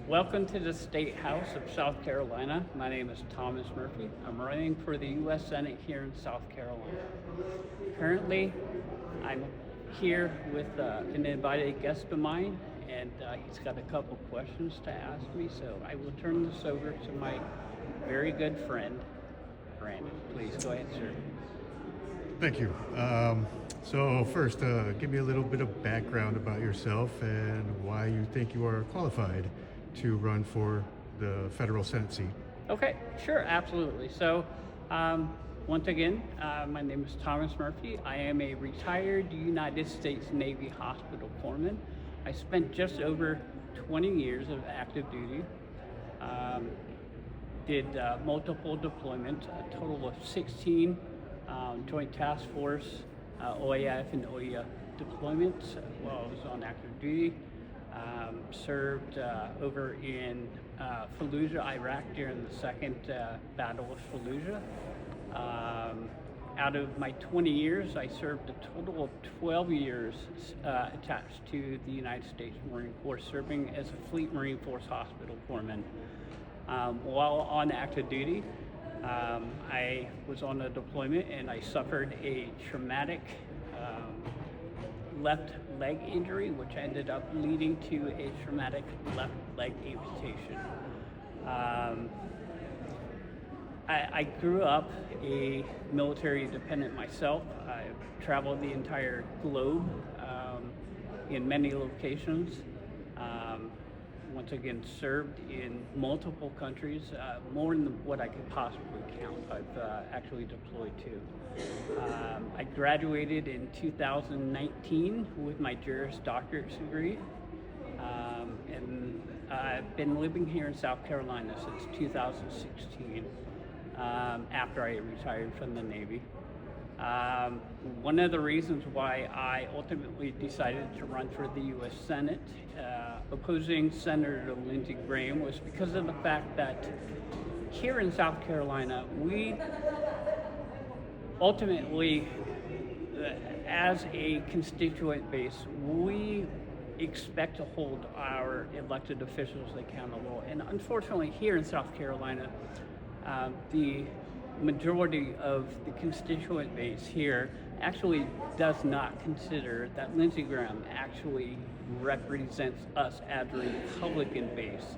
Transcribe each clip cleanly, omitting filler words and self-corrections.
Welcome to the State House of South Carolina. My name is Thomas Murphy. I'm running for the U.S. Senate here in South Carolina. Currently, I'm here with an invited guest of mine, and he's got a couple questions to ask me, so I will turn this over to my very good friend, Brandon. Please go ahead, sir. Thank you. So first, give me a little bit of background about yourself and why you think you are qualified to run for the federal Senate seat. Okay, sure, absolutely. So, once again, my name is Thomas Murphy. I am a retired United States Navy hospital corpsman. I spent just over 20 years of active duty. Did multiple deployments, a total of 16 Joint Task Force, OAF and OIA deployments while I was on active duty. Served over in Fallujah, Iraq during the second Battle of Fallujah. Out of my 20 years, I served a total of 12 years attached to the United States Marine Corps, serving as a Fleet Marine Force hospital corpsman. While on active duty, I was on a deployment and I suffered a traumatic left leg injury, which ended up leading to a traumatic left leg amputation. I grew up a military dependent myself. I traveled the entire globe in many locations. Once again, served in multiple countries, more than what I could possibly count. I've actually deployed to. I graduated in 2019 with my Juris Doctorate degree, and I've been living here in South Carolina since 2016, after I retired from the Navy. One of the reasons why I ultimately decided to run for the U.S. Senate, opposing Senator Lindsey Graham, was because of the fact that here in South Carolina, we ultimately, as a constituent base, we expect to hold our elected officials accountable. And unfortunately, here in South Carolina, the majority of the constituent base here actually does not consider that Lindsey Graham actually represents us as a Republican base.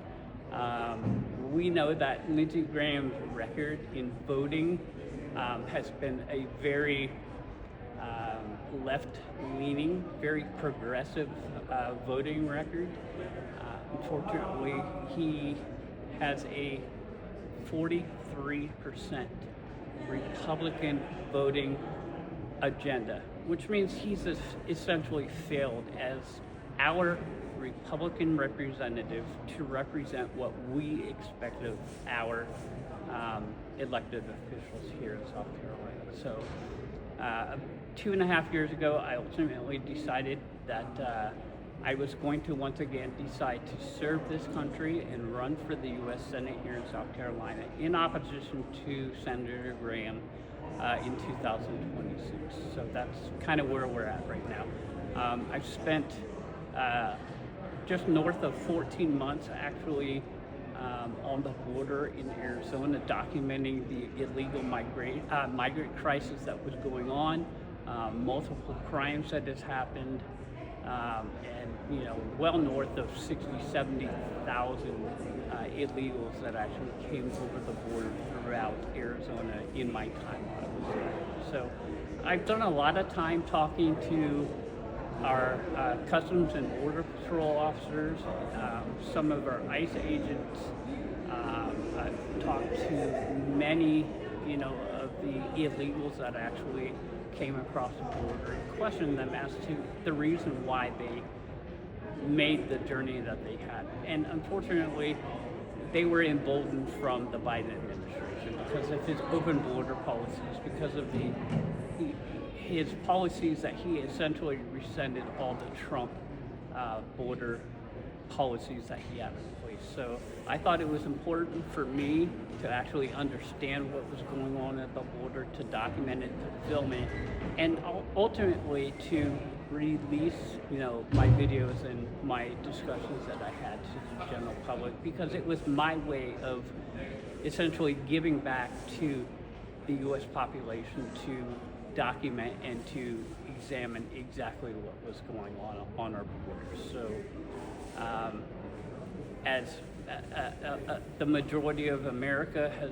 We know that Lindsey Graham's record in voting has been a very left-leaning, very progressive voting record. Unfortunately, he has a 43% Republican voting agenda, which means he's essentially failed as our Republican representative to represent what we expect of our elected officials here in South Carolina. So 2.5 years ago, I ultimately decided that I was going to once again decide to serve this country and run for the U.S. Senate here in South Carolina in opposition to Senator Graham in 2026. So that's kind of where we're at right now. I've spent just north of 14 months actually on the border in Arizona documenting the illegal migrant crisis that was going on, multiple crimes that has happened, and well north of 70,000 illegals that actually came over the border throughout Arizona in my time while I was there. So I've done a lot of time talking to our Customs and Border Patrol officers, some of our ICE agents. I've talked to many, of the illegals that actually came across the border and questioned them as to the reason why they made the journey that they had. And unfortunately, they were emboldened from the Biden administration because of his open border policies, because of his policies that he essentially rescinded all the Trump border policies that he had in place. So I thought it was important for me to actually understand what was going on at the border, to document it, to film it, and ultimately to release, my videos and my discussions that I had to the general Republic because it was my way of essentially giving back to the U.S. population to document and to examine exactly what was going on our borders. So, as the majority of America has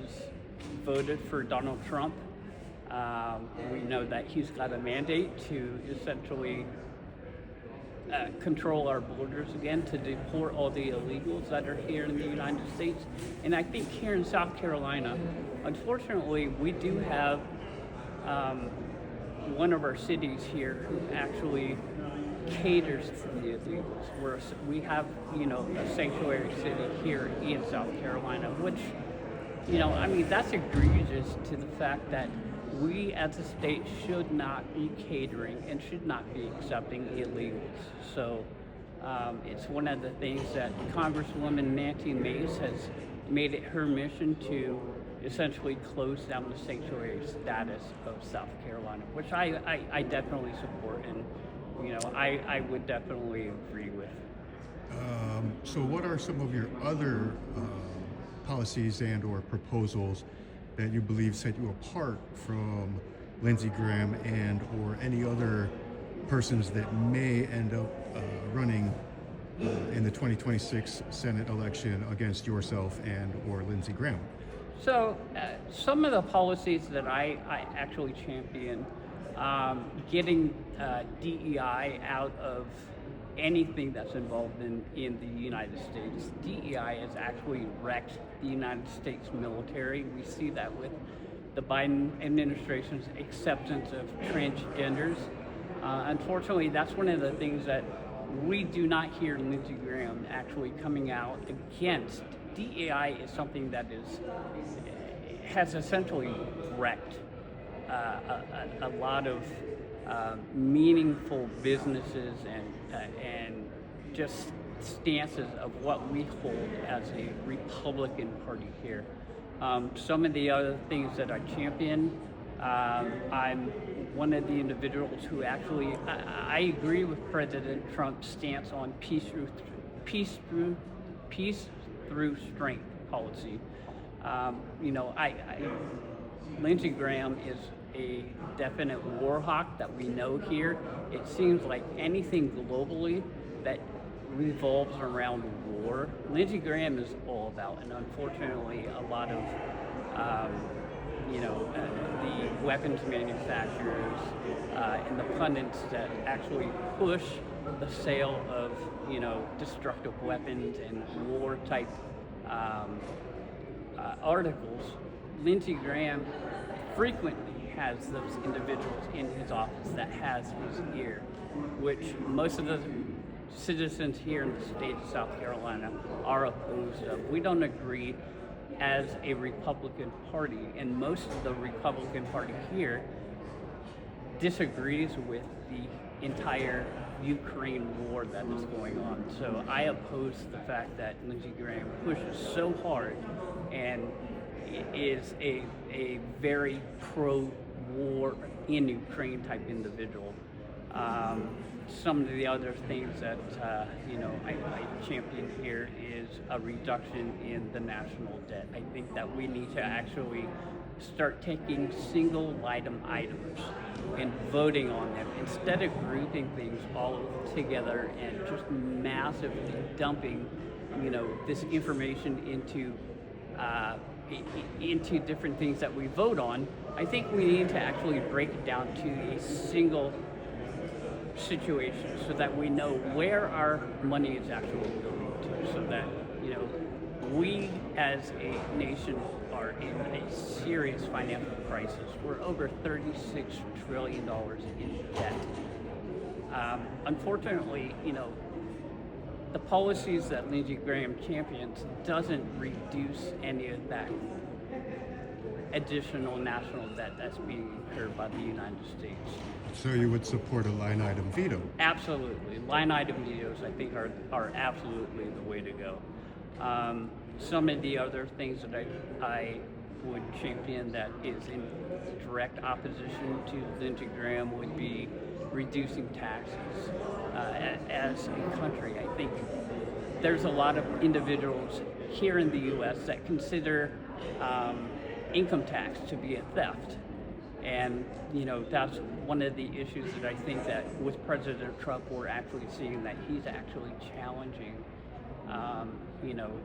voted for Donald Trump, we know that he's got a mandate to essentially control our borders again, to deport all the illegals that are here in the United States. And I think here in South Carolina, unfortunately, we do have one of our cities here who actually caters to the illegals. We have, a sanctuary city here in South Carolina, which, I mean, that's egregious to the fact that we as a state should not be catering and should not be accepting illegals. So it's one of the things that Congresswoman Nancy Mace has made it her mission to essentially close down the sanctuary status of South Carolina, which I definitely support, and I would definitely agree with. So what are some of your other policies and or proposals that you believe set you apart from Lindsey Graham and or any other persons that may end up running in the 2026 Senate election against yourself and or Lindsey Graham? So some of the policies that I actually champion, getting DEI out of anything that's involved in the United States. DEI has actually wrecked the United States military. We see that with the Biden administration's acceptance of transgenders. Unfortunately, that's one of the things that we do not hear Lindsey Graham actually coming out against. DEI is something that has essentially wrecked a lot of meaningful businesses and just stances of what we hold as a Republican Party here. Some of the other things that I champion, I'm one of the individuals who actually, I agree with President Trump's stance on peace through strength policy. Lindsey Graham is a definite war hawk that we know here. It seems like anything globally that revolves around war, Lindsey Graham is all about. And unfortunately, a lot of, the weapons manufacturers and the pundits that actually push the sale of, destructive weapons and war type articles, Lindsey Graham frequently has those individuals in his office that has his ear, which most of the citizens here in the state of South Carolina are opposed of. We don't agree as a Republican Party, and most of the Republican Party here disagrees with the entire Ukraine war that is going on. So I oppose the fact that Lindsey Graham pushes so hard and is a very pro-war in Ukraine type individual. Some of the other things that I champion here is a reduction in the national debt. I think that we need to actually start taking single items and voting on them instead of grouping things all together and just massively dumping, this information into different things that we vote on. I think we need to actually break it down to a single situation so that we know where our money is actually going to, so that we as a nation are in a serious financial crisis. We're over $36 trillion in debt. Unfortunately, the policies that Lindsey Graham champions doesn't reduce any of that additional national debt that's being incurred by the United States. So you would support a line item veto? Absolutely. Line item vetoes, I think, are absolutely the way to go. Some of the other things that I would champion that is in direct opposition to Lindsey Graham would be reducing taxes. As a country, I think there's a lot of individuals here in the U.S. that consider income tax to be a theft. And, that's one of the issues that I think that with President Trump, we're actually seeing that he's actually challenging,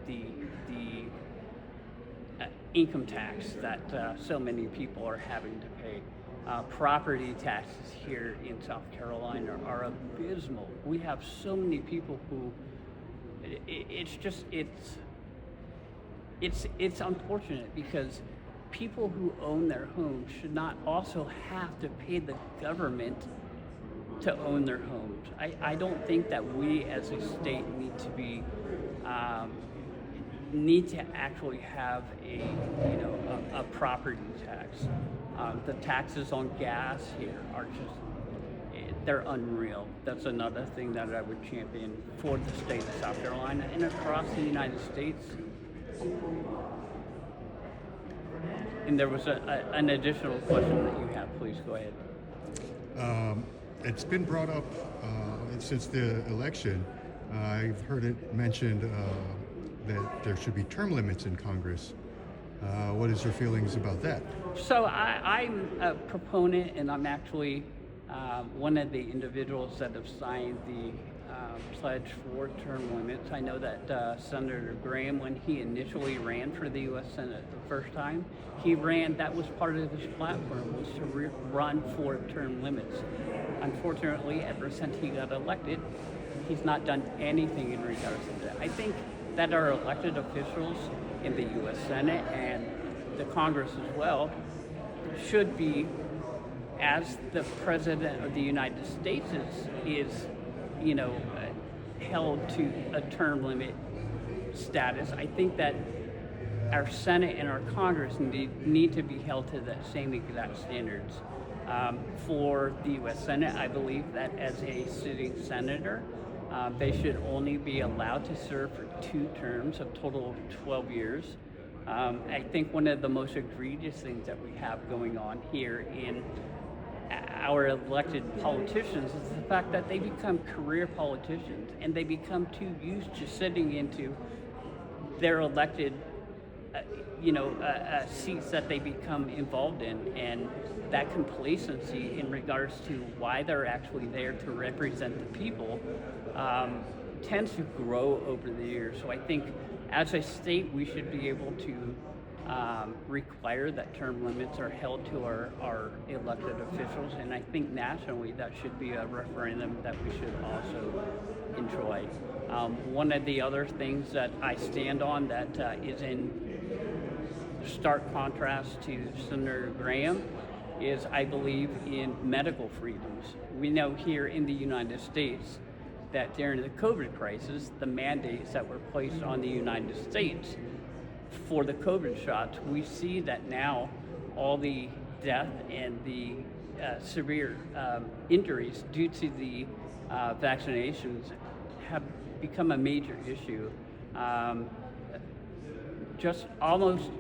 the income tax that so many people are having to pay. Property taxes here in South Carolina are abysmal. We have so many people who, it's unfortunate because people who own their homes should not also have to pay the government to own their homes. I don't think that we as a state need to actually have a property tax. The taxes on gas here are they're unreal. That's another thing that I would champion for the state of South Carolina and across the United States. And there was an additional question that you have. Please go ahead. It's been brought up since the election. I've heard it mentioned that there should be term limits in Congress. What is your feelings about that? So I'm a proponent, and I'm actually one of the individuals that have signed the pledge for term limits. I know that Senator Graham, when he initially ran for the U.S. Senate the first time, that was part of his platform, was to run for term limits. Unfortunately, ever since he got elected, he's not done anything in regards to that. I think that our elected officials in the U.S. Senate and the Congress as well should be, as the President of the United States is held to a term limit status. I think that our Senate and our Congress need to be held to the same exact standards. For the U.S. Senate, I believe that as a sitting senator, they should only be allowed to serve for 2 terms, a total of 12 years. I think one of the most egregious things that we have going on here in our elected politicians is the fact that they become career politicians and they become too used to sitting into their elected seats that they become involved in, and that complacency in regards to why they're actually there to represent the people tends to grow over the years. So I think as a state we should be able to require that term limits are held to our elected officials, and I think nationally that should be a referendum that we should also enjoy. One of the other things that I stand on that is in stark contrast to Senator Graham is I believe in medical freedoms. We know here in the United States that during the COVID crisis, the mandates that were placed on the United States for the COVID shots, we see that now all the death and the severe injuries due to the vaccinations have become a major issue. Just almost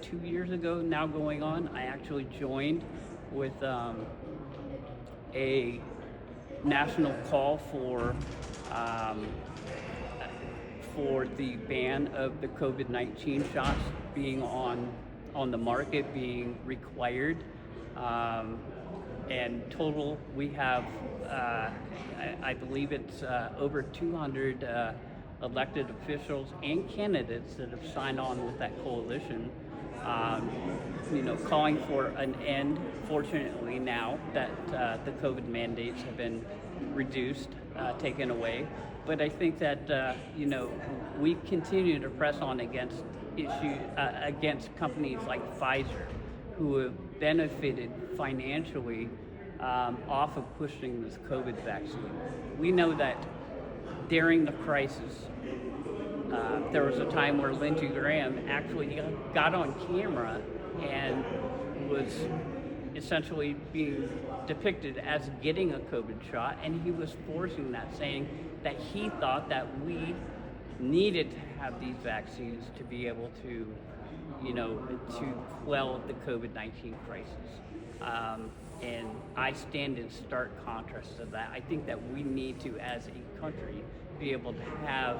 2 years ago now going on, I actually joined with a national call for the ban of the COVID-19 shots being on the market, being required. And total, we have, I believe it's over 200 elected officials and candidates that have signed on with that coalition, calling for an end. Fortunately now that the COVID mandates have been reduced, taken away. But I think that, we continue to press on against against companies like Pfizer, who have benefited financially off of pushing this COVID vaccine. We know that during the crisis, there was a time where Lindsey Graham actually got on camera and was essentially being depicted as getting a COVID shot, and he was forcing that, saying that he thought that we needed to have these vaccines to be able to, to quell the COVID-19 crisis. And I stand in stark contrast to that. I think that we need to, as a country, be able to have,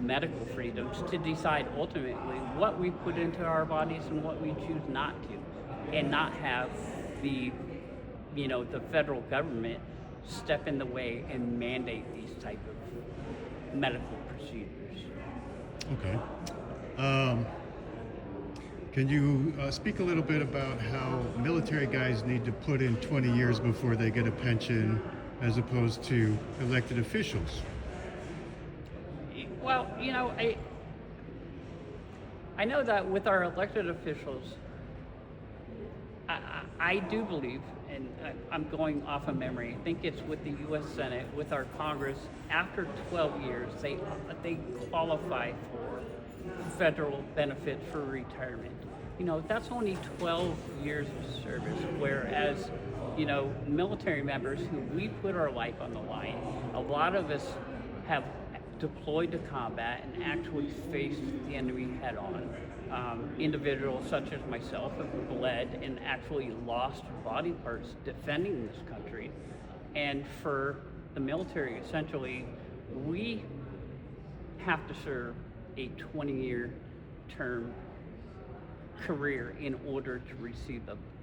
medical freedoms to decide ultimately what we put into our bodies and what we choose not to, and not have the, the federal government step in the way and mandate these type of medical procedures. Okay. Can you speak a little bit about how military guys need to put in 20 years before they get a pension as opposed to elected officials? Well, I know that with our elected officials, I do believe, and I'm going off of memory, I think it's with the U.S. Senate, with our Congress, after 12 years, they qualify for federal benefit for retirement. That's only 12 years of service, whereas, military members who we put our life on the line, a lot of us have deployed to combat and actually faced the enemy head on. Individuals such as myself have bled and actually lost body parts defending this country. And for the military, essentially, we have to serve a 20-year term career in order to receive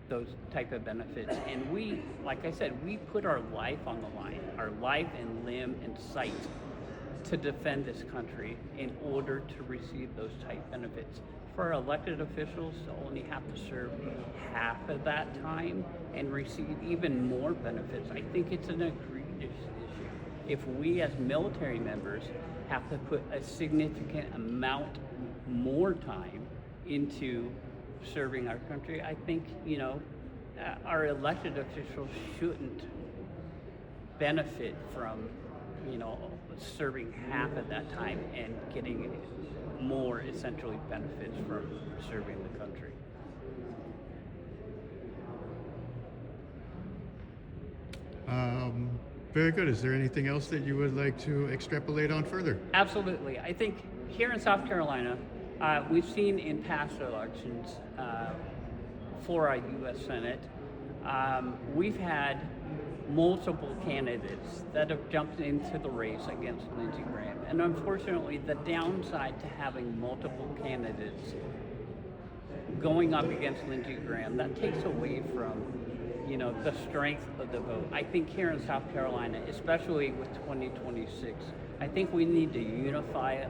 those type of benefits. And we, like I said, we put our life on the line, our life and limb and sight to defend this country in order to receive those type benefits. For our elected officials to only have to serve half of that time and receive even more benefits, I think it's an egregious issue. If we as military members have to put a significant amount more time into serving our country, I think, our elected officials shouldn't benefit from, serving half of that time and getting more essentially benefits from serving the country. Very good. Is there anything else that you would like to extrapolate on further? Absolutely. I think here in South Carolina, we've seen in past elections for our U.S. Senate, we've had multiple candidates that have jumped into the race against Lindsey Graham. And unfortunately, the downside to having multiple candidates going up against Lindsey Graham, that takes away from, the strength of the vote. I think here in South Carolina, especially with 2026, I think we need to unify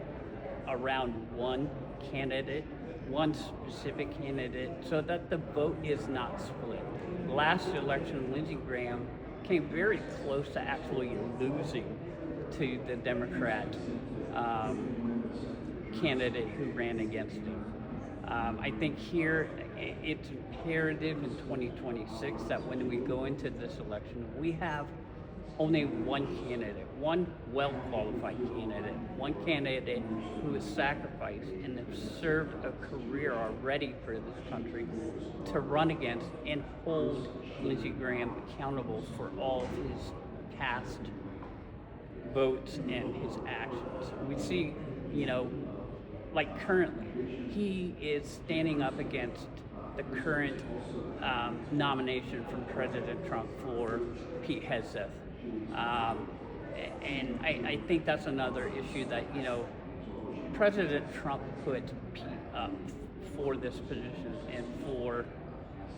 around one candidate, one specific candidate, so that the vote is not split. Last election, Lindsey Graham came very close to actually losing to the Democrat candidate who ran against him. I think here it's imperative in 2026 that when we go into this election, we have only one candidate, one well-qualified candidate, one candidate who has sacrificed and has served a career already for this country to run against and hold Lindsey Graham accountable for all of his past votes and his actions. We see, like currently, he is standing up against the current nomination from President Trump for Pete Hegseth. And I think that's another issue that, President Trump put Pete up for this position, and for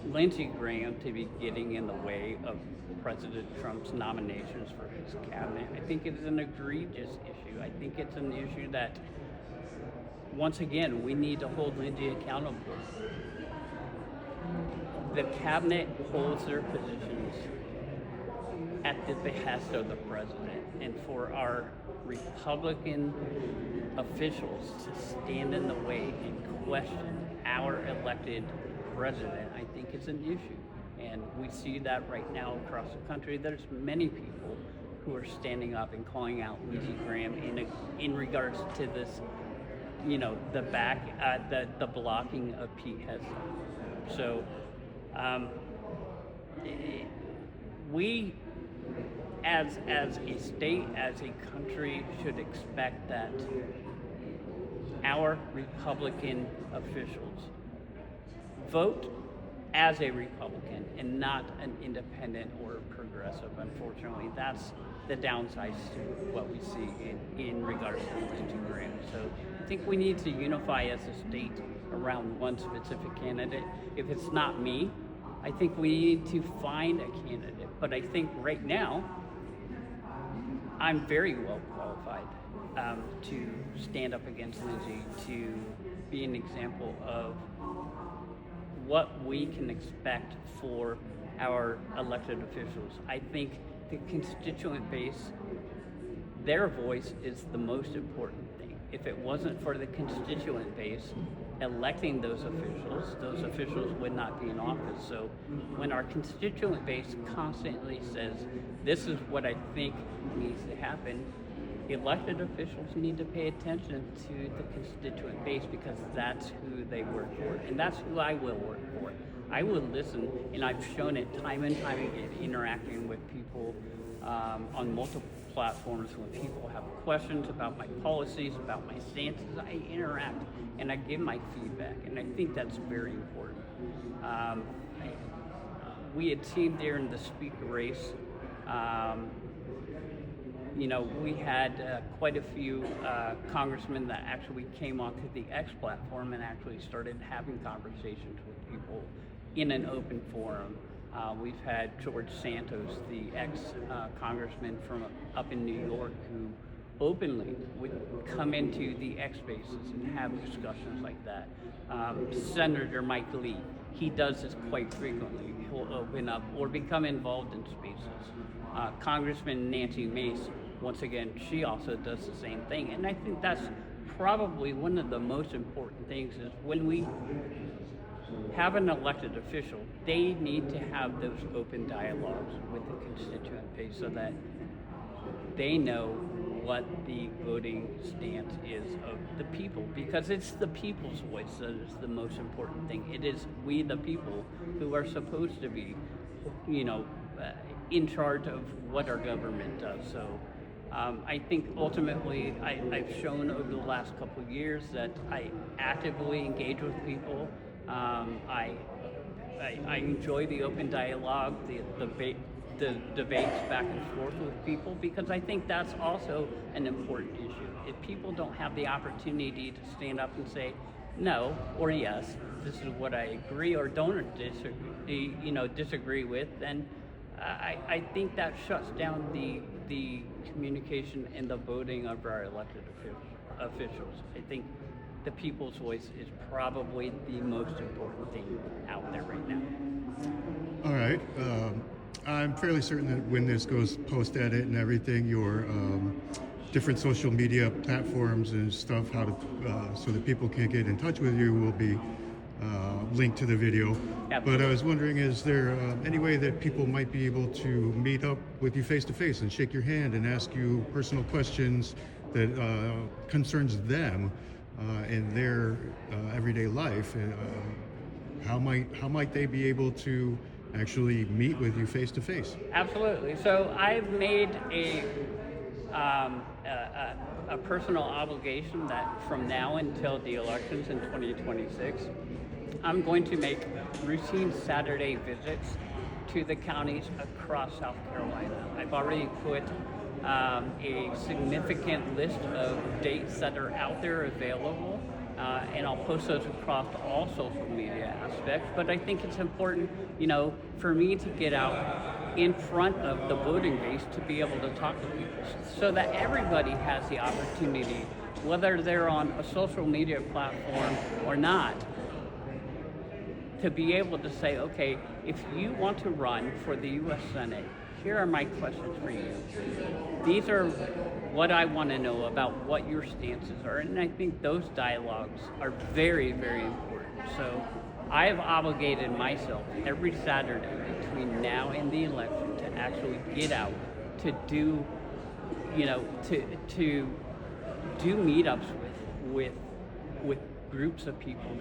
Lindsey Graham to be getting in the way of President Trump's nominations for his cabinet, I think it is an egregious issue. I think it's an issue that, once again, we need to hold Lindsey accountable. The cabinet holds their positions at the behest of the president, and for our Republican officials to stand in the way and question our elected president, I think it's an issue. And we see that right now across the country. There's many people who are standing up and calling out Lindsey Graham in regards to this, the blocking of Pete Hegseth. So we, as a state, as a country, should expect that our Republican officials vote as a Republican and not an independent or a progressive. Unfortunately, that's the downsides to what we see in regards to the Lindsey Graham. So I think we need to unify as a state around one specific candidate. If it's not me, I think we need to find a candidate. But I think right now, I'm very well qualified to stand up against Lindsey, to be an example of what we can expect for our elected officials. I think the constituent base, their voice is the most important thing. If it wasn't for the constituent base electing those officials would not be in office. So when our constituent base constantly says, this is what I think needs to happen, elected officials need to pay attention to the constituent base, because that's who they work for, and that's who I will work for. I will listen, and I've shown it time and time again, interacting with people on multiple platforms. When people have questions about my policies, about my stances, I interact and I give my feedback, and I think that's very important. We had seen there in the speaker race, we had quite a few congressmen that actually came onto the X platform and actually started having conversations with people in an open forum. We've had George Santos, the ex-congressman from up in New York, who openly would come into the X spaces and have discussions like that. Senator Mike Lee, he does this quite frequently. He'll open up or become involved in spaces. Congressman Nancy Mace, once again, she also does the same thing. And I think that's probably one of the most important things, is when we have an elected official, they need to have those open dialogues with the constituent base so that they know what the voting stance is of the people, because it's the people's voice that is the most important thing. It is we, the people, who are supposed to be, in charge of what our government does. So I think ultimately I've shown over the last couple of years that I actively engage with people. I enjoy the open dialogue, the debates back and forth with people, because I think that's also an important issue. If people don't have the opportunity to stand up and say no or yes, this is what I agree or don't disagree with, then I think that shuts down the communication and the voting of our elected officials. I think the people's voice is probably the most important thing out there right now. All right. I'm fairly certain that when this goes post-edit and everything, your different social media platforms and stuff, so that people can get in touch with you, will be linked to the video. Absolutely. But I was wondering, is there any way that people might be able to meet up with you face-to-face and shake your hand and ask you personal questions that concerns them in their everyday life? How might they be able to actually meet with you face to face? Absolutely. So I've made a personal obligation that from now until the elections in 2026, I'm going to make routine Saturday visits to the counties across South Carolina. I've already put a significant list of dates that are out there available, and I'll post those across all social media aspects. But I think it's important, for me to get out in front of the voting base to be able to talk to people, so that everybody has the opportunity, whether they're on a social media platform or not, to be able to say, okay, if you want to run for the U.S. Senate, here are my questions for you. These are what I want to know about what your stances are. And I think those dialogues are very, very important. So I have obligated myself every Saturday between now and the election to actually get out, to do, to do meetups with groups of people,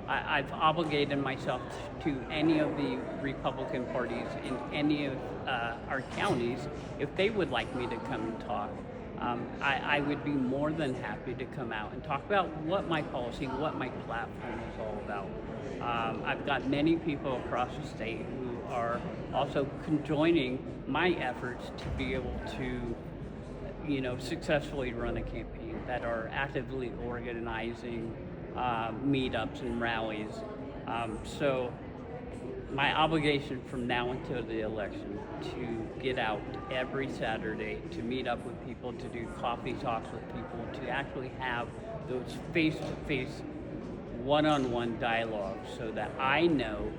I've obligated myself to any of the Republican parties in any of our counties, if they would like me to come and talk. I would be more than happy to come out and talk about what my policy, what my platform is all about. I've got many people across the state who are also conjoining my efforts to be able to, successfully run a campaign, that are actively organizing meetups and rallies. So my obligation from now until the election to get out every Saturday, to meet up with people, to do coffee talks with people, to actually have those face-to-face, one-on-one dialogues so that I know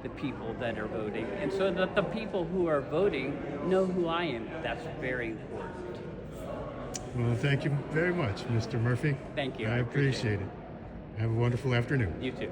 the people that are voting and so that the people who are voting know who I am. That's very important. Well, thank you very much, Mr. Murphy. Thank you. I appreciate it. Have a wonderful afternoon. You too.